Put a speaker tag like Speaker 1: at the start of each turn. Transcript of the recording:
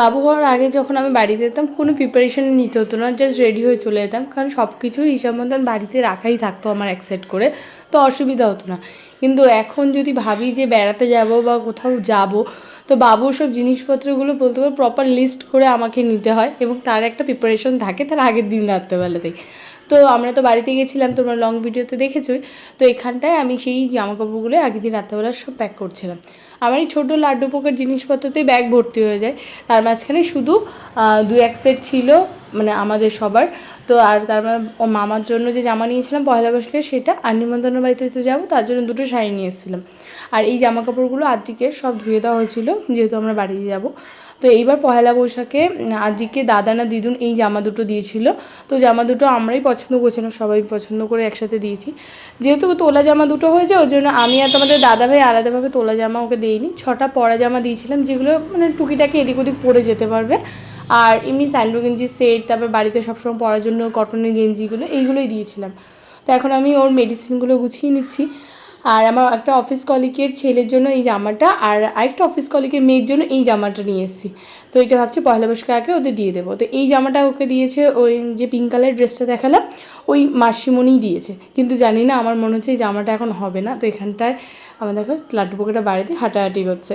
Speaker 1: বাবু হওয়ার আগে যখন আমি বাড়িতে যেতাম কোনো প্রিপারেশন নিতে হতো না, জাস্ট রেডি হয়ে চলে যেতাম, কারণ সব কিছুই হিসাব মতন বাড়িতে রাখাই থাকতো আমার এক সেট করে, তো অসুবিধা হতো না। কিন্তু এখন যদি ভাবি যে বেড়াতে যাব বা কোথাও যাব, তো বাবুর সব জিনিসপত্রগুলো বলতে পারো প্রপার লিস্ট করে আমাকে নিতে হয়, এবং তার একটা প্রিপারেশন থাকে তার আগের দিন রাত্রেবেলাতেই। তো আমরা তো বাড়িতে গেছিলাম, তোমরা লং ভিডিওতে দেখেছোই। তো এখানটায় আমি সেই জামাকাপড়গুলো আগের দিন রাত্রেবেলা সব প্যাক করছিলাম। আমার এই ছোটো লাড্ডু পোকার জিনিসপত্রতেই ব্যাগ ভর্তি হয়ে যায়। তার মাঝখানে শুধু দু এক সেট ছিল মানে আমাদের সবার। তো আর তার ও মামার জন্য যে জামা নিয়েছিলাম পয়লা বৈশাখে সেটা, আর নিমন্ত্রণ বাড়িতে তো যাবো তার জন্য দুটো শাড়ি নিয়ে এসেছিলাম। আর এই জামা কাপড়গুলো আজকে সব ধুয়ে দেওয়া হয়েছিল, যেহেতু আমরা বাড়ি যাব। তো এইবার পয়লা বৈশাখে আজকে দাদা না দিদুন এই জামা দুটো দিয়েছিল। তো জামা দুটো আমরাই পছন্দ করছিলাম, সবাই পছন্দ করে একসাথে দিয়েছি। যেহেতু তোলা জামা দুটো হয়েছে, ওই জন্য আমি আর তোমাদের দাদাভাই আলাদাভাবে তোলা জামা ওকে দিইনি, 6টা পরা জামা দিয়েছিলাম, যেগুলো মানে টুকিটাকি এদিক ওদিক পরে যেতে পারবে। আর এমনি স্যান্ডো গেঞ্জি সেট, তারপর বাড়িতে সবসময় পরার জন্য কটনের গেঞ্জিগুলো, এইগুলোই দিয়েছিলাম। তো এখন আমি ওর মেডিসিনগুলো গুছিয়ে নিচ্ছি। আর আমার একটা অফিস কলিগের ছেলের জন্য এই জামাটা, আর আরেকটা অফিস কলিগের মেয়ের জন্য এই জামাটা নিয়ে এসেছি। তো এটা ভাবছি পয়লা বৈশাখের আগে ওদের দিয়ে দেবো। তো এই জামাটা ওকে দিয়েছে ওই যে পিঙ্ক কালারের ড্রেসটা দেখালাম, ওই মাসিমণিই দিয়েছে। কিন্তু জানি না, আমার মনে হচ্ছে এই জামাটা এখন হবে না। তো এখানটায় আমার দেখো লাড্ডু পোকাটা বাড়িতে হাঁটাহাঁটি করছে।